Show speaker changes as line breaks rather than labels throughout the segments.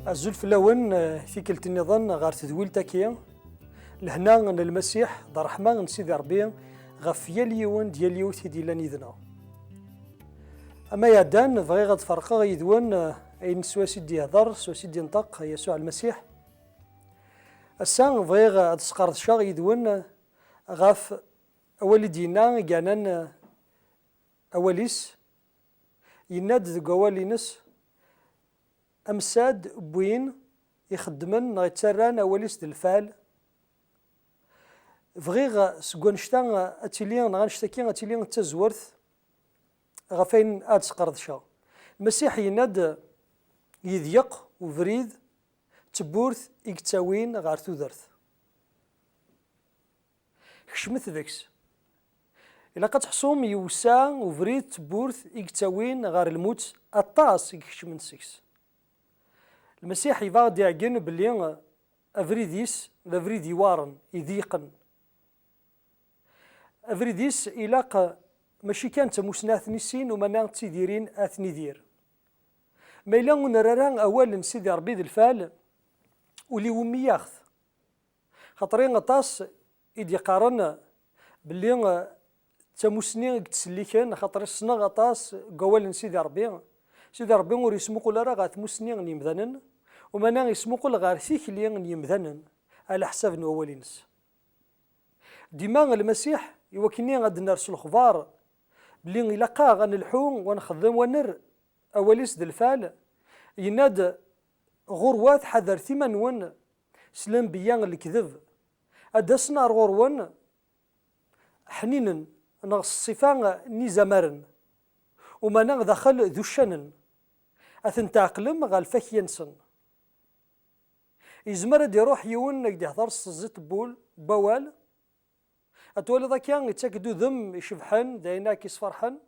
الزلف الأول في كلت النظام غار تدويل تاكيا لهنا المسيح دار رحمة سيدي ربي غف يليون ديال يوثي ديال نيذنا. أما يادان بغي غاد فرقا يدوان أين سوا سيدي هضر سوا سيدي نطق يسوع المسيح. السان بغي غاد سقارد شاغ يدوان غف أولي دينا كانان أوليس يناد ذو أولينس أمساد بوين يخدمن غيتسران أوليس د الفال فغيغ سكونشتان أتيليان غنشتكي أتيليان تزورث غفين أتسقردشا المسيح يناد يضيق وفريد تبورث إكتاوين غار تودرث كشمت ذكس إلا كتحصوم يوسا وفريد تبورث إكتاوين غار الموت الطاس يكشمن سكس المسيح يبغى يعقن بلي افريديس ذا فريدي وارن يضيقن افريديس إلاق ماشي كانت مسناث نسين ومنا تيديرين اثني دير ما إلا نراران أولا سيدي ربي ذي الفال ولي ومي ياخذ خاطرين غطاس إدي قارن بلي تمسني تسلي كان خاطر السنة غطاس قوال سيدي ربي ور يسموقو لرا غاث مسني يمذنن ومنا يسموقو لغار ثيكلي يمذنن على حساب نوالينس ديما المسيح يوكني غاد نرسل الخبار بلي إلا قا غنلحو ونخدم ونر أوليس د الفال يناد غروات حذر ثمن ون سلام بيان الكذب أدسنا غروان حنينا نغص الصفان نيزمرن ومنا دخل ذو الشنن أثن تعقلم غال فك ينسن يزمر يروح يون نقدي هضر الزيت بول بوال أتولي ذا كان يتاكدو ذم يشبحن داينا كيس فرحن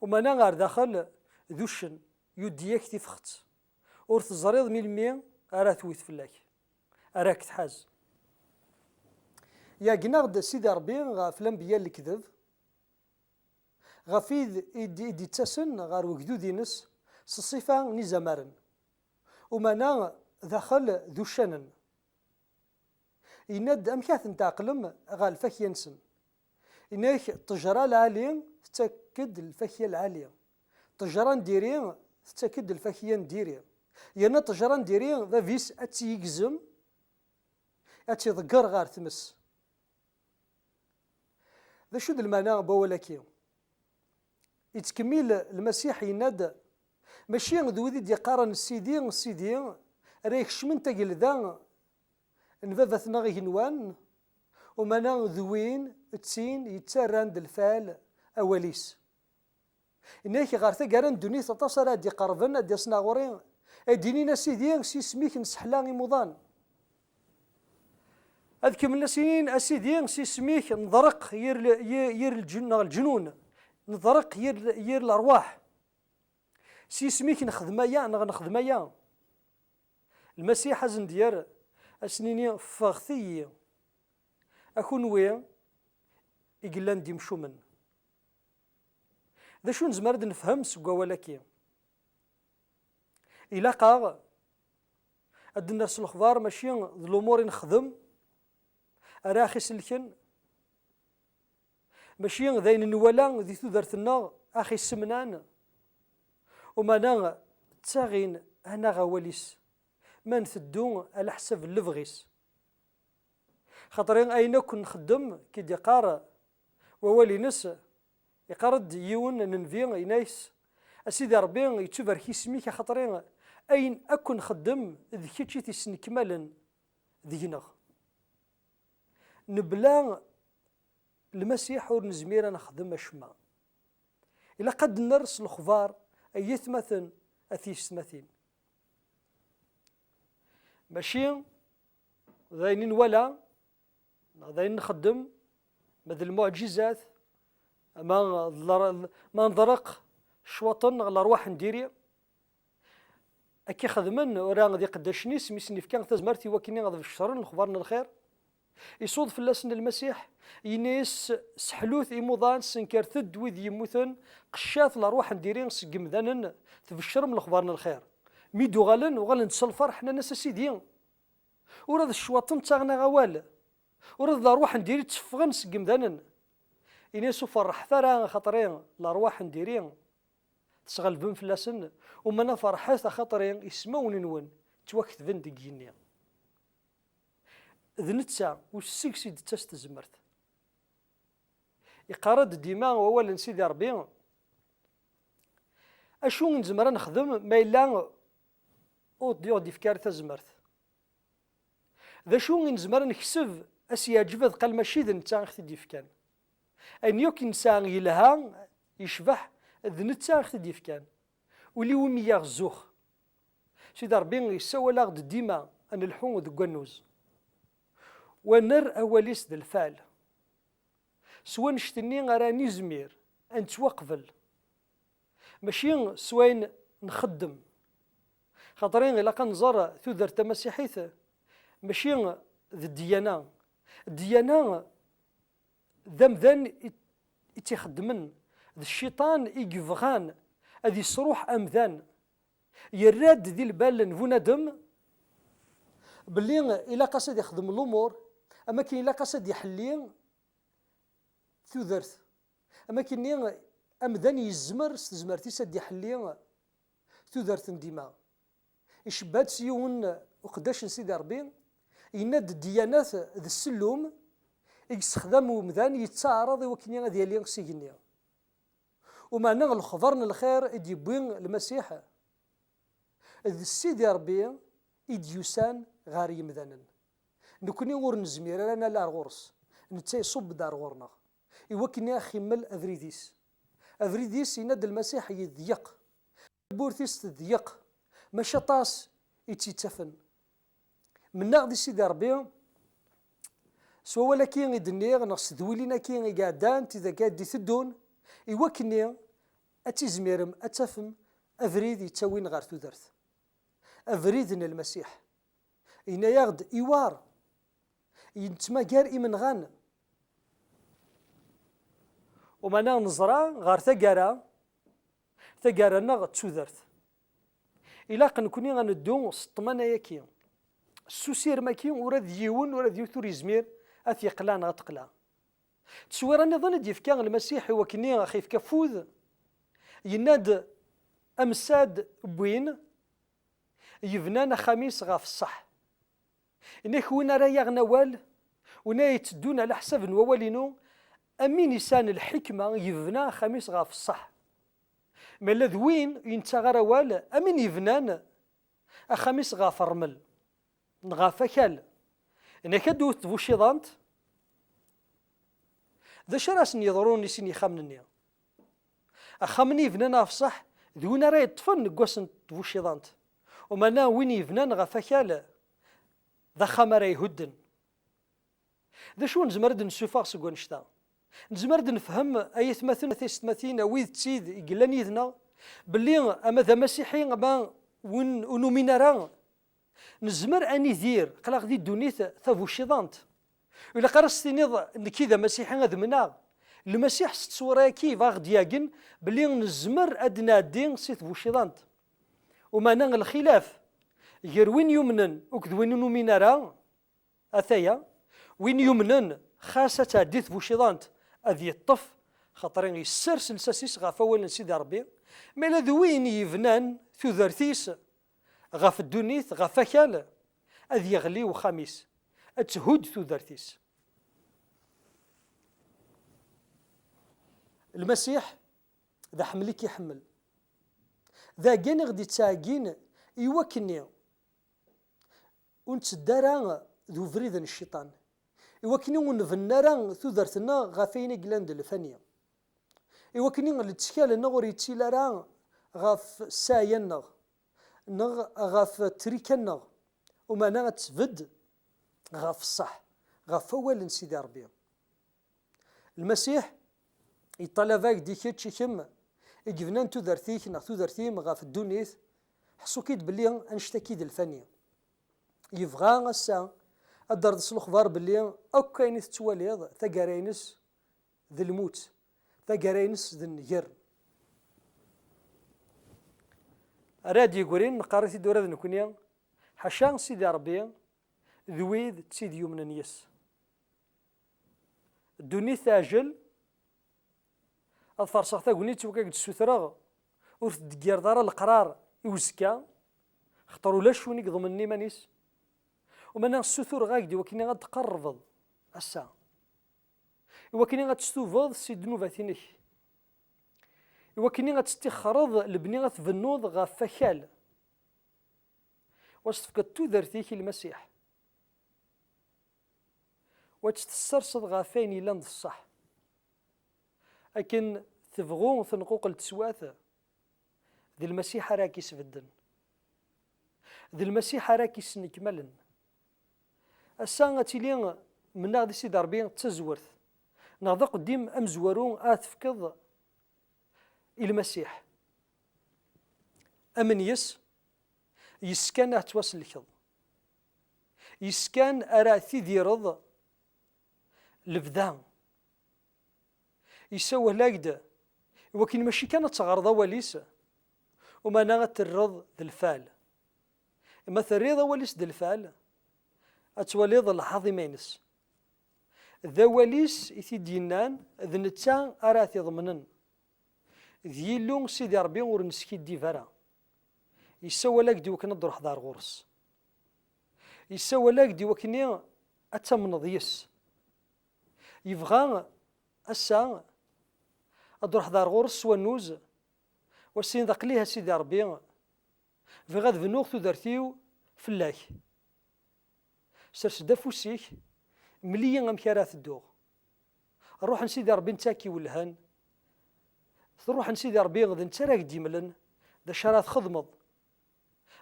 ومنا غار داخل ذو الشن يديك تفخت ورث الزريض مية أراه تويث فلاك أراك تحاز يا جناغد سيدي ربي غافلان بيا الكذب غفيد يدي تسن غار وجدو دينس الصفة نزمرن ومنا دخل ذو الشنن يند أمكاث نتاقلم غال فكي ينسن إنك تجرى العالية تتأكد الفكية العالية تجرى نديري تتأكد الفكية نديري يانا تجرى نديري ذا فيس أتي يجزم أتي ضقر غار تمس ذا شو المعنى بولكي يتكمل المسيح يناد ماشي ذوذي دي قارن السيدي ريك شمن تقل ذا نفافتنا غي نوان ومنا ذوين تسين يتسران الفال أوليس إنك غارثة قارن دوني تتصل دي قربن دي صناغورين دينينا سيدي سيسميك نسحلان مضان أذكر من سنين أسيدي سيسميك نضرق ير الجنون نضرق ير الأرواح سيسميك نخدمايا المسيح أزن ديار أسنيني فاغثي أكون ويا إقلان دي مشومن ذا شو نزمرد نفهم سقوا ولكي إلا قاغ أدنا الأخبار ماشي الأمور نخدم أراخي سلكن ماشي ذاين نولا ذي ثدرتنا أخي السمنان ومانا تاغين أنا غواليس من ثدون على حسب اللفغيس خاطرين أين كن نخدم كي ديقار ووالي نس يقارد يون ننفين ينايس أسيدي ربي يتبر كيسميك خاطرين أين أكون خدم ذكيتشي تسن كمالا ذينا نبلا المسيح ور نزمير نخدم أشما إلا قد نرس الخبار أيث مثلا أثيس مثين ماشي ذاين ولا ذاين نخدم مثل المعجزات ما نضرق شوطن على الأرواح نديري أكي خدمن ورا غادي قداشني سميسني في كان تزمرتي وكني غادي في الشر نخبرنا الخير يصود في اللسن المسيح ينيس سحلوث إموضان سنكر ثد وذ يموثن قشات الأرواح نديرين سقمذنن تبشر من الخبارنا الخير ميدو غالن وغالن تسلفر حنا ناس سيدي وراد الشواطن تاغنا غوال وراد الارواح نديري تفغن سقمدانن إني سوف فرح ثرى خطرين الارواح نديري تشغل بن فلاسن ومنا فرحات خطرين يسمون نون توكتبن دقيني ذنتسا والسكسي دتست زمرت يقارد ديما وأولا سيدي ربي أشو نزمر نخدم ما إلا أودي فكار تزمرت ذا شو نزمر نكسب أسياجب قال ماشي ذا نتا اختي فكان أن يوك إنسان يلها يشبح ذا نتا اختي فكان ولي وميا غزوخ سيدي ربي يسوى لاغد ديما أن الحون ذا قنوز ونر أوليس ذا الفعل سوا نشتني راني زمير أن توقفل ماشي سوين نخدم خاطرين إلا كنزر تودر تمسيحيث ماشي ذا الديانة الديانة ذمذان يتخدمن ذا الشيطان يقفغان هذه يصروح أمذان يراد ذي البال نفوندم باللي إلا قصد يخدم الأمور أما كاين إلا قصد يحلي تودرت أما كاين أمذان يزمر استزمرتي سد يحلي تودرت ديما يشبات سيون وقداش نسيدي ربي يناد الديانات ذا السلوم يستخدموا مذان يتعارض وكنيا ديالي سيجنيا ومعنى الخضرنا الخير يجيبين المسيح ذا السيدي ربي يديوسان غاري مذانا نكوني غور نزمير انا لا غورس نتا يصب دار غورنا يوكني خمل افريديس يناد المسيح يضيق بورتيس تضيق ماشي طاس يتيتفن من ناغدي سيدي ربي سوا ولكن يدنيغ نقص ذويلينا كي قاعدان تيذا قاعد يثدون يوكني اتيزميرم اتفم افريد يتاوين غير تودرت افريدنا المسيح إنا ياغد إيوار ينتما كار إيمن غان ومانا نزرا غار ثقارا نغ تسودرت إلا كنكوني غندو سطمانا ياكي السوسير ماكي وراد يون وراد يوثور يزمير أثيقلان غتقلا تسوير نظن ديف كان المسيح وكني خيف كفوذ يناد أمساد بوين يبنانا خميس غاف الصح إنك وين راه يغنوال ونا يتدون على حساب نوالينو أمين يسان الحكمة يبنى خميس غاف الصح مالا ذوين ينتغى روال أمين يبنان أخميس غاف الرمل نغاف كال إنك دوت بوشيضانت ذا شراسن يضرون يسين يخامنني أخامني يبنانا في صح ذوين راه يطفن نقوسن بوشيضانت ومانا وين يبنان غاف كال ذا خمر يهدن ذا شو نزمرد نسوفاغ سكون شتا نزمرد نفهم أي ثماثين ويذ تسيد يقلان يذنا باللي أما ذا مسيحي أما ونومينا راه نزمر أني ذير قلاق ذي الدونيث ثابو شيضانت ولا قرصتيني نكي ذا مسيحي غاد منا المسيح ستسورا كيف غاد ياقن باللي نزمر أدنا الدين سيث بوشيضانت ومانا الخلاف غير وين يمنن وكذ وين نومينا راه أثايا وين يمنن خاصة ديث بوشيضانت أذي الطف خاطرين يسرسل ساسيس غاف أولا سيدي ربي مالا ذوين يفنان ثوذرثيس غاف الدونيث غاف أكال أذي يغلي وخميس أتهود ثوذرثيس المسيح ذا حملك يحمل ذا جاني غدي تساقين يوكني ونتسدارا ذو فريد الشيطان إوكني ونفنارا ثوذرتنا غافين قلاند الفانية إوكني التشكال النغور يتسيلارا غاف سايا نغ غاف تريكا نغ وما تفد غاف الصح غاف أول سيدي ربي المسيح يطلباك ديكيتشي كم يجبنا ثوذرتيك نا ثوذرتيم غاف الدونيث حسو كيد بلي انشتكي الفانية يبغى الساعة الدرس الأخبار باللي أو كاين تتواليض ثقارينس ذي الموت ثقارينس ذي النجر راد يقولين نقارثي دورة نكونيا حاشا سيدي ربي ذويذ تسيد يومنا نيس الدنيا تاجل الفرصة تاقونيت وكاك السوثراغ ورث دقير دار القرار يوزكا خطروا لا شوني ضمني مانيس ومانا السثور غاكدي وكني غاد تقرفض الساعة وكني غاد تستوفض سي دنوباتينك وكني غاد تستخرض لبني غاد تفنوض غا فكال واش تفقد تودرتيك المسيح واش تسترصد غا فين إلا الصح لكن تبغون تنقوق التسواث ذي المسيح راكي سفدن ذي المسيح راكي سنكملن الساعة تيلي من غادي سيدي ربي تزورث نهضا قديم أمزورون تفكض المسيح أمن يسكن تواصل الكض يسكن أرى ثيدي رض لبذان يسوه لاقدا وكن ماشي كانت تغرض وليس وما نغت الرض ذي الفال اما الرضا وليس ذي الفال اتوليض العظيمينس ذا وليس يثيدينان ذي نتا اراتي ضمنن ذي لون سيدي ربي ورنسكي ديفارا يسوى لك دي وكنا نروح دار غورس يسوى لك دي وكني اتمن ضيس يبغى الساعة أدروح دار غورس ونوز والسين ذاق ليها سيدي ربي في غاد فنوغ تودرتيو فلاك سرس دافوسيك مليا غمكارات الدوغ نروح نسيدي ربي نتاكي والهان تروح نسيدي ربي غد نتراك ديملن دا شرات خضمض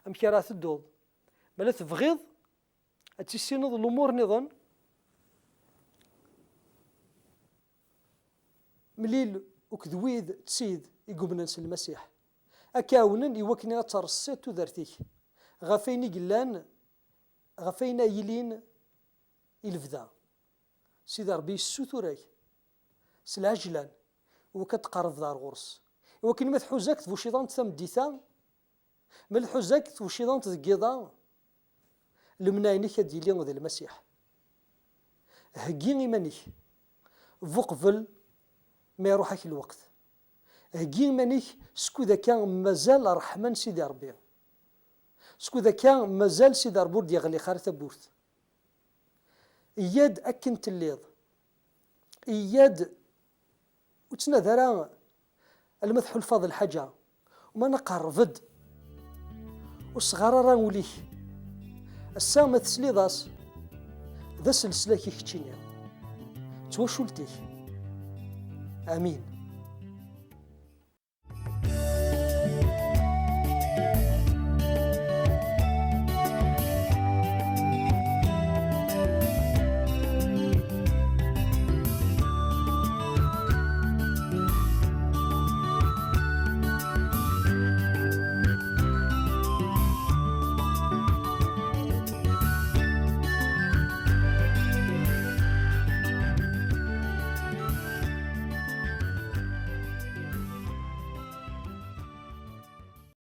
أمكارات الدوغ مالا تبغيض أتسينض الأمور نظن مليل وكذويد تسيد يقومنا نسل المسيح أكاونن يوكني ترصيت تودرتيك غفيني قلان غفينا يلين الفدا سيدي ربي السوثوريك سلاجلان وكتقرب دار غرس وكن ما تحوزاك تفوشيضان تمديثا ما تحوزاك تفوشيضان تذكيضا لمناينك ديالي وذي المسيح هكي إيمانيك فوقفل ما يروحك الوقت هكي مانيك سكو ذا كان مازال رحمن سيدي ربي سكو ذا كان مازال سيدي ربي ديغلي خارثة بورث إياد أكن تليض إياد وتنذرا المدح الفاضل حاجة وما نقرفد وصغار راوليه السامة تسليضاس ذا سلسلة كي كتشينيا توشلتيه آمين.